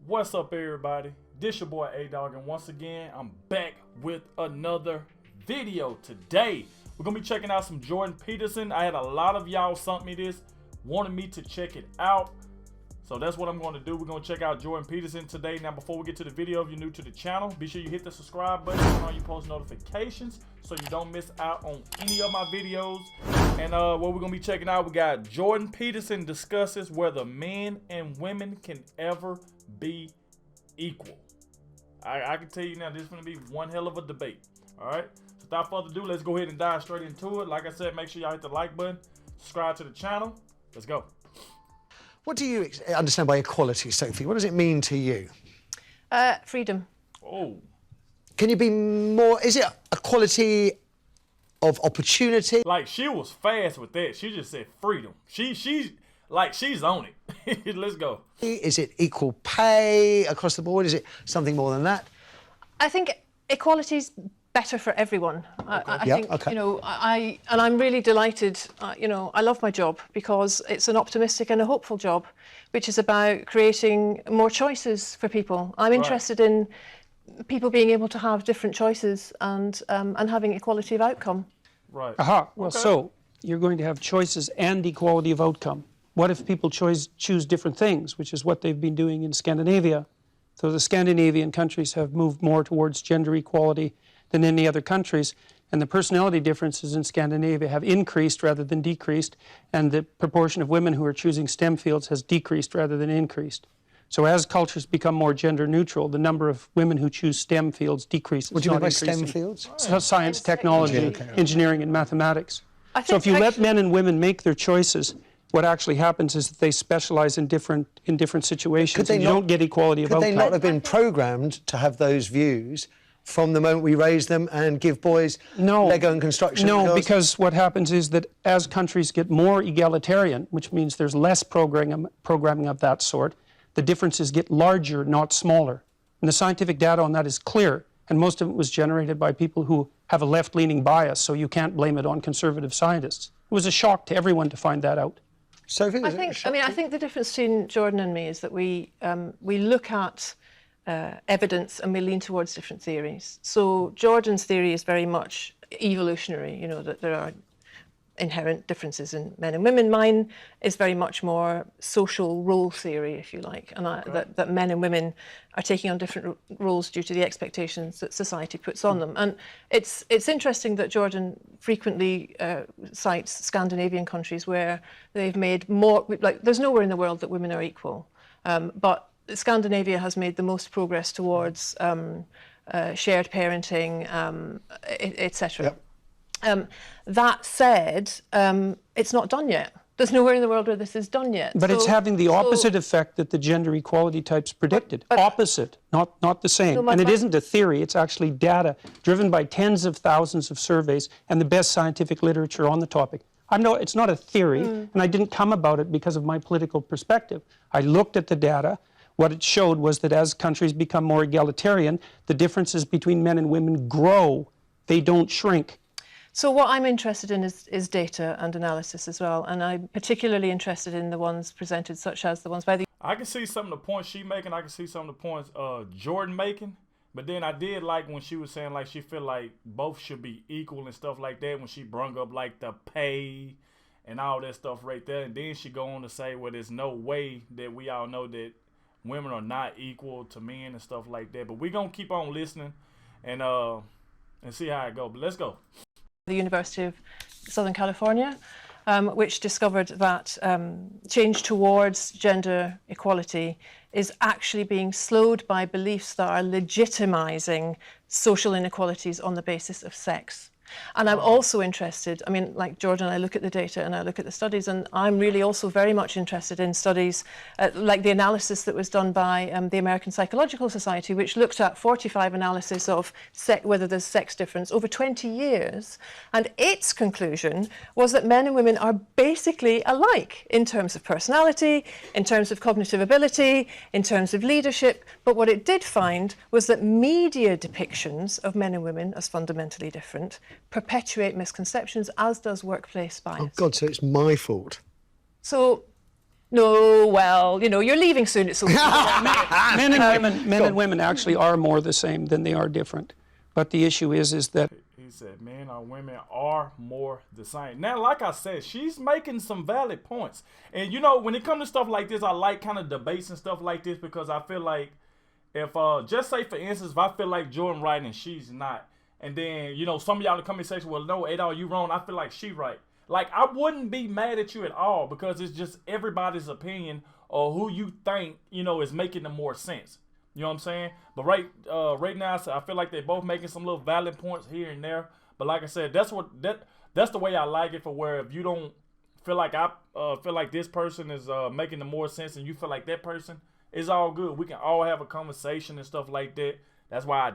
What's up, everybody? This your boy Adogg, and once again I'm back with another video. Today we're gonna be checking out some Jordan Peterson. I had a lot of y'all sent me this, wanted me to check it out, so that's what I'm going to do. We're going to check out Jordan Peterson today. Now, before we get to the video, if you're new to the channel, be sure you hit the subscribe button, turn on your post notifications so you don't miss out on any of my videos. And what we're going to be checking out, we got Jordan Peterson discusses whether men and women can ever be equal. I can tell you now, this is going to be one hell of a debate. All right, so without further ado, let's go ahead and dive straight into it. Like I said, make sure y'all hit the like button, subscribe to the channel. Let's go. What do you understand by equality, Sophie? What does it mean to you? Freedom. Oh. Can you be more... Is it equality of opportunity? Like, she was fast with that. She just said freedom. She's on it. Let's go. Is it equal pay across the board? Is it something more than that? I think equality's better for everyone. I think, you know, and I'm really delighted, you know, I love my job because it's an optimistic and a hopeful job, which is about creating more choices for people. I'm interested in people being able to have different choices and having equality of outcome. Right. Aha. Well, so you're going to have choices and equality of outcome. What if people choose different things, which is what they've been doing in Scandinavia? So the Scandinavian countries have moved more towards gender equality than any other countries, and the personality differences in Scandinavia have increased rather than decreased, and the proportion of women who are choosing STEM fields has decreased rather than increased. So as cultures become more gender neutral, the number of women who choose STEM fields decreases. What do you mean by STEM fields? Science, technology, engineering, and mathematics. So if you let men and women make their choices, what actually happens is that they specialize in different situations, and you don't get equality of outcome. Could they not have been programmed to have those views from the moment we raise them and give boys Lego and construction? No, because what happens is that as countries get more egalitarian, which means there's less programming of that sort, the differences get larger, not smaller. And the scientific data on that is clear, and most of it was generated by people who have a left-leaning bias, so you can't blame it on conservative scientists. It was a shock to everyone to find that out. Sophie, I think the difference between Jordan and me is that we look at evidence and we lean towards different theories. So Jordan's theory is very much evolutionary, you know, that there are inherent differences in men and women. Mine is very much more social role theory, if you like, and that men and women are taking on different roles due to the expectations that society puts on them. And it's interesting that Jordan frequently cites Scandinavian countries where they've made more, like there's nowhere in the world that women are equal, but Scandinavia has made the most progress towards shared parenting, etc. Yep. That said, it's not done yet. There's nowhere in the world where this is done yet. But it's having the opposite effect that the gender equality types predicted. Opposite, not the same. And it isn't a theory, it's actually data driven by tens of thousands of surveys and the best scientific literature on the topic. It's not a theory, and I didn't come about it because of my political perspective. I looked at the data. What it showed was that as countries become more egalitarian, the differences between men and women grow. They don't shrink. So what I'm interested in is data and analysis as well, and I'm particularly interested in the ones presented, such as the ones by the... I can see some of the points she making. I can see some of the points Jordan making. But then I did like when she was saying like she feel like both should be equal and stuff like that, when she brung up like the pay and all that stuff right there. And then she go on to say, well, there's no way that we all know that women are not equal to men and stuff like that. But we're going to keep on listening and see how it goes. But let's go. The University of Southern California, which discovered that change towards gender equality is actually being slowed by beliefs that are legitimizing social inequalities on the basis of sex. And I'm also interested, I mean, like Jordan, I look at the data and I look at the studies, and I'm really also very much interested in studies like the analysis that was done by the American Psychological Society, which looked at 45 analysis of whether there's sex difference over 20 years. And its conclusion was that men and women are basically alike in terms of personality, in terms of cognitive ability, in terms of leadership. But what it did find was that media depictions of men and women as fundamentally different perpetuate misconceptions, as does workplace bias. Oh God, so it's my fault. So No, well, you know, you're leaving soon. It's so Men and women actually are more the same than they are different. But the issue is that He said men or women are more the same. Now, like I said, she's making some valid points. And, you know, when it comes to stuff like this, I like kind of debates and stuff like this because I feel like if, just say, for instance, if I feel like Jordan right and she's not, and then, you know, some of y'all in the comment section, well, no, Adogg, you wrong. I feel like she right. Like, I wouldn't be mad at you at all because it's just everybody's opinion or who you think, you know, is making the more sense. You know what I'm saying? But right now, I feel like they're both making some little valid points here and there. But like I said, that's the way I like it, for where if you don't feel like I feel like this person is making the more sense and you feel like that person, it's all good. We can all have a conversation and stuff like that. That's why I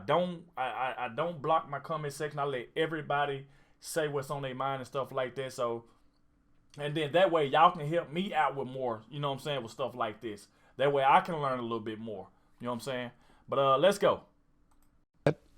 don't block my comment section. I let everybody say what's on their mind and stuff like that. So, and then that way y'all can help me out with more, you know what I'm saying, with stuff like this. That way I can learn a little bit more. You know what I'm saying? But let's go.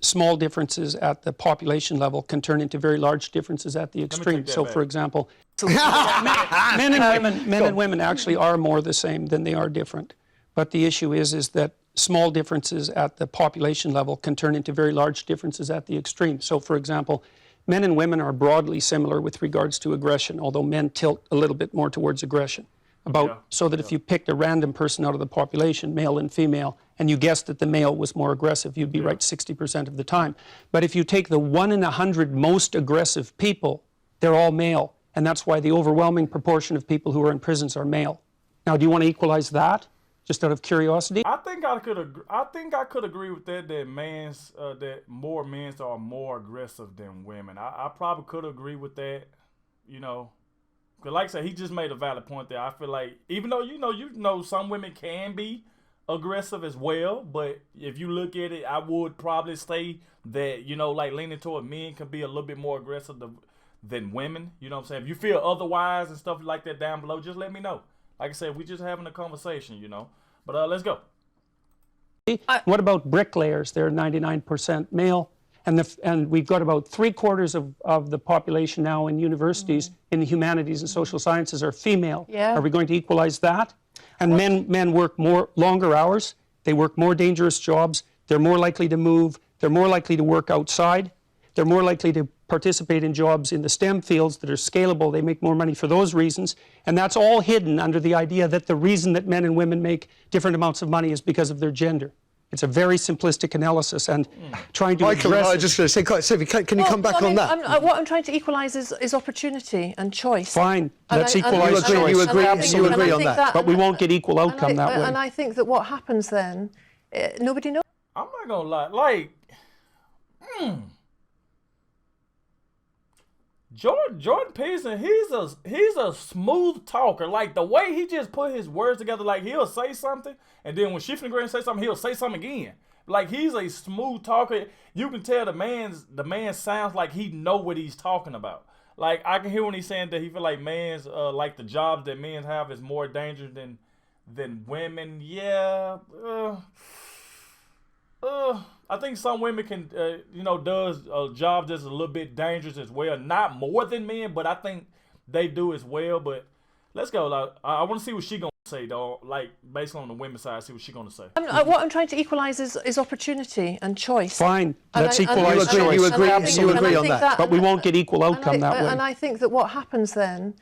small differences at the population level can turn into very large differences at the extreme. So, for example, men and women actually are more the same than they are different. But the issue is that small differences at the population level can turn into very large differences at the extreme. So, for example, men and women are broadly similar with regards to aggression, although men tilt a little bit more towards aggression. So that if you picked a random person out of the population, male and female, and you guessed that the male was more aggressive, you'd be right 60% of the time. But if you take the 1 in 100 most aggressive people, they're all male. And that's why the overwhelming proportion of people who are in prisons are male. Now, do you want to equalize that, just out of curiosity? I think I could agree with that. That more men are more aggressive than women. I probably could agree with that. You know, because like I said, he just made a valid point there. I feel like even though you know some women can be aggressive as well, but if you look at it, I would probably say that, you know, like leaning toward men can be a little bit more aggressive than women. You know what I'm saying? If you feel otherwise and stuff like that down below, just let me know. Like I said, we just having a conversation, you know. But let's go. What about bricklayers? They're 99% male. And we've got about 3/4 of the population now in universities in the humanities and social sciences are female. Yeah. Are we going to equalize that? And men work longer hours. They work more dangerous jobs. They're more likely to move. They're more likely to work outside. They're more likely to participate in jobs in the STEM fields that are scalable. They make more money for those reasons. And that's all hidden under the idea that the reason that men and women make different amounts of money is because of their gender. It's a very simplistic analysis, and trying to Michael, address I was just going to say, Sophie, can you come back on that? What I'm trying to equalise is opportunity and choice. Fine, let's equalise choice. You agree on that. But we won't get equal outcome that way. And I think that what happens then, nobody knows. I'm not gonna lie, like, Jordan Peterson, he's a smooth talker. Like the way he just put his words together, like he'll say something, and then when she finna go and say something, he'll say something again. Like he's a smooth talker. You can tell the man sounds like he know what he's talking about. Like I can hear when he's saying that he feel like man's like the jobs that men have is more dangerous than women. Yeah. I think some women can, does a job that's a little bit dangerous as well. Not more than men, but I think they do as well. But let's go. Like, I want to see what she gonna say, though. Like, based on the women's side, see what she gonna say. What I'm trying to equalise is opportunity and choice. Fine, let's equalise choice. You agree on that. But we won't get equal outcome that way. And I think that what happens then,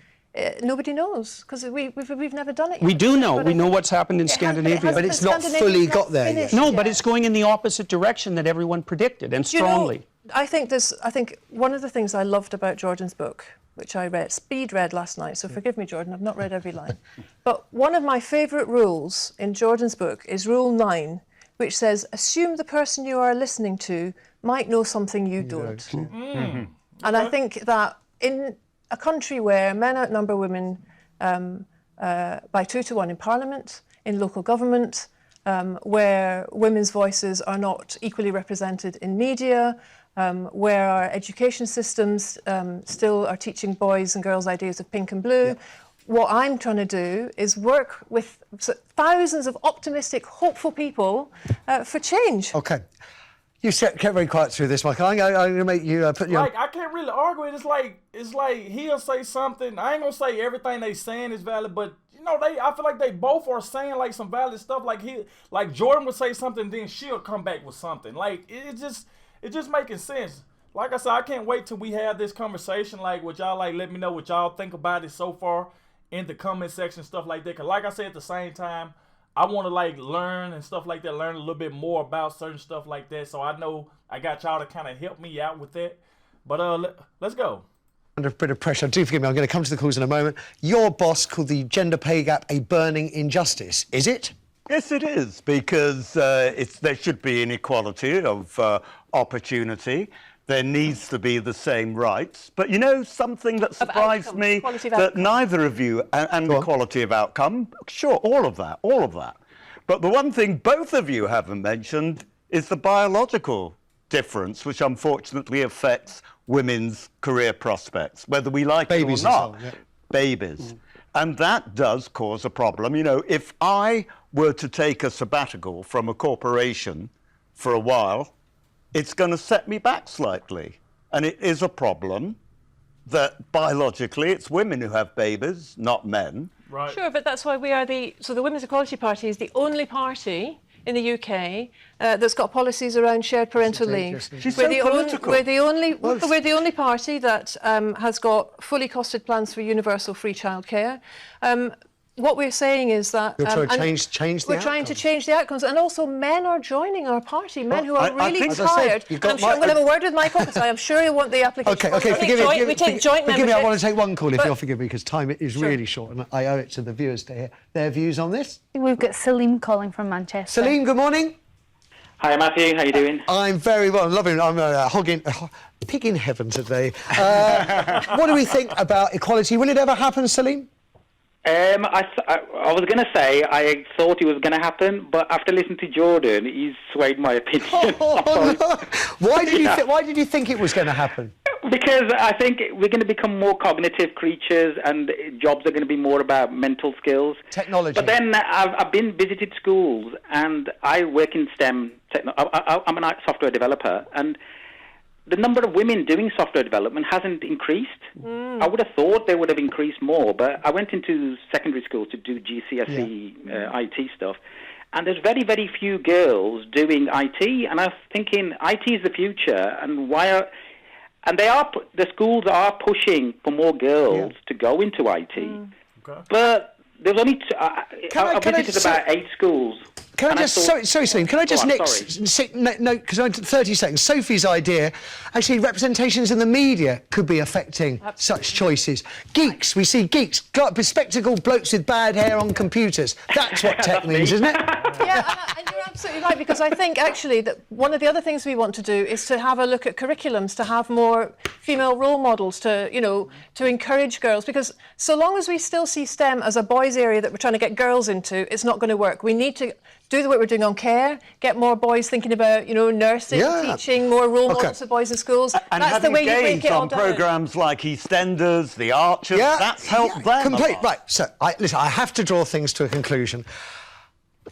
nobody knows, because we've never done it yet. We do know. We know what's happened in Scandinavia. But it's not fully got there yet. No, but it's going in the opposite direction that everyone predicted, and strongly. You know, I think one of the things I loved about Jordan's book, which I speed read last night, so forgive me, Jordan, I've not read every line. But one of my favourite rules in Jordan's book is Rule 9, which says, assume the person you are listening to might know something you don't. And I think that in a country where men outnumber women by 2 to 1 in Parliament, in local government, where women's voices are not equally represented in media, where our education systems still are teaching boys and girls ideas of pink and blue. Yeah. What I'm trying to do is work with thousands of optimistic, hopeful people for change. Okay. You kept very quiet through this, Michael. I'm going to make you put your... Like, I can't really argue it. It's like he'll say something. I ain't going to say everything they saying is valid, but you know, I feel like they both are saying like some valid stuff. Like Jordan would say something, then she'll come back with something. Like it just making sense. Like I said, I can't wait till we have this conversation. Like, what y'all like? Let me know what y'all think about it so far in the comment section, stuff like that. Cause like I said, at the same time, I want to like learn and stuff like that. Learn a little bit more about certain stuff like that. So I know I got y'all to kind of help me out with that. But let's go. Under a bit of pressure, do forgive me, I'm going to come to the calls in a moment. Your boss called the gender pay gap a burning injustice. Is it? Yes, it is, because there should be inequality of opportunity. There needs to be the same rights. But you know, something that surprised me, that neither of you, and equality of outcome, sure, all of that. But the one thing both of you haven't mentioned is the biological difference, which unfortunately affects women's career prospects, whether we like it or not. Babies. And that does cause a problem. You know, if I were to take a sabbatical from a corporation for a while, it's going to set me back slightly. And it is a problem that biologically it's women who have babies, not men. Right. Sure, but that's why we are the Women's Equality Party is the only party in the UK that's got policies around shared parental leave. She's so political. We're the only party that has got fully costed plans for universal free childcare. What we're saying is that You're trying to change the we're trying to change the outcomes, and also men are joining our party. Men who are really tired. I'm sure I'm going to have a word with Michael because I am sure he'll want the application. Okay, forgive me. We take joint membership. Forgive me, I want to take one call if you'll forgive me, because time is really short, and I owe it to the viewers to hear their views on this. We've got Salim calling from Manchester. Salim, good morning. Hi, Matthew. How you doing? I'm very well. I'm loving it. I'm pig in heaven today. What do we think about equality? Will it ever happen, Salim? I was going to say I thought it was going to happen, but after listening to Jordan, he's swayed my opinion. No. Why did you think it was going to happen? Because I think we're going to become more cognitive creatures, and jobs are going to be more about mental skills. Technology. But then I've been visited schools, and I work in STEM. I'm a software developer, and the number of women doing software development hasn't increased. I would have thought they would have increased more, but I went into secondary school to do GCSE IT stuff, and there's very, very few girls doing IT, and I was thinking IT is the future, and the schools are pushing for more girls to go into IT, but there's only I visited about 8 schools. Can I just, sorry, Salim, can I just because I 30 seconds. Sophie's idea, actually, representations in the media could be affecting such choices. Geeks, we see geeks, bespectacled blokes with bad hair on computers. That's what tech means, isn't it? Yeah, and you're absolutely right, because I think actually that one of the other things we want to do is to have a look at curriculums, to have more female role models, to encourage girls, because so long as we still see STEM as a boys' area that we're trying to get girls into, it's not going to work. We need to do the work we're doing on care, get more boys thinking about, nursing, teaching, more role models for boys in schools. And that's the way you break it all down. programmes like EastEnders, The Archers, that's helped them. Right, so listen, I have to draw things to a conclusion.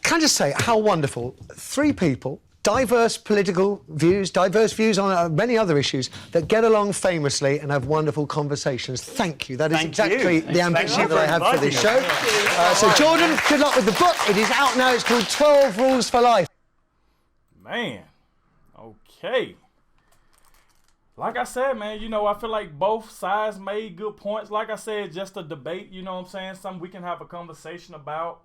Can I just say how wonderful 3 people, diverse political views, diverse views on many other issues, that get along famously and have wonderful conversations. Thank you. That is exactly the ambition that I have for this show. So, Jordan, good luck with the book. It is out now. It's called 12 Rules for Life. Man, okay. Like I said, man, I feel like both sides made good points. Like I said, just a debate, you know what I'm saying? Something we can have a conversation about,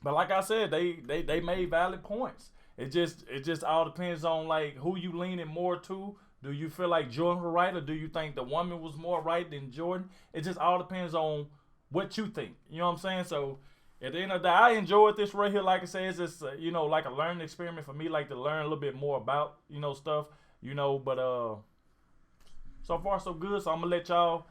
But like I said, they made valid points. It just all depends on like who you leaning more to. Do you feel like Jordan was right, or do you think the woman was more right than Jordan? It just all depends on what you think. You know what I'm saying? So at the end of the day, I enjoyed this right here. Like I said, it's just like a learning experiment for me, like to learn a little bit more about stuff. But so far so good. So I'm gonna let y'all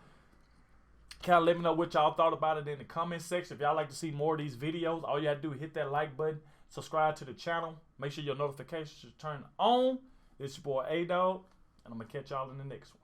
kind of let me know what y'all thought about it in the comment section. If y'all like to see more of these videos, all you have to do is hit that like button, subscribe to the channel, make sure your notifications are turned on. It's your boy Adogg, and I'm going to catch y'all in the next one.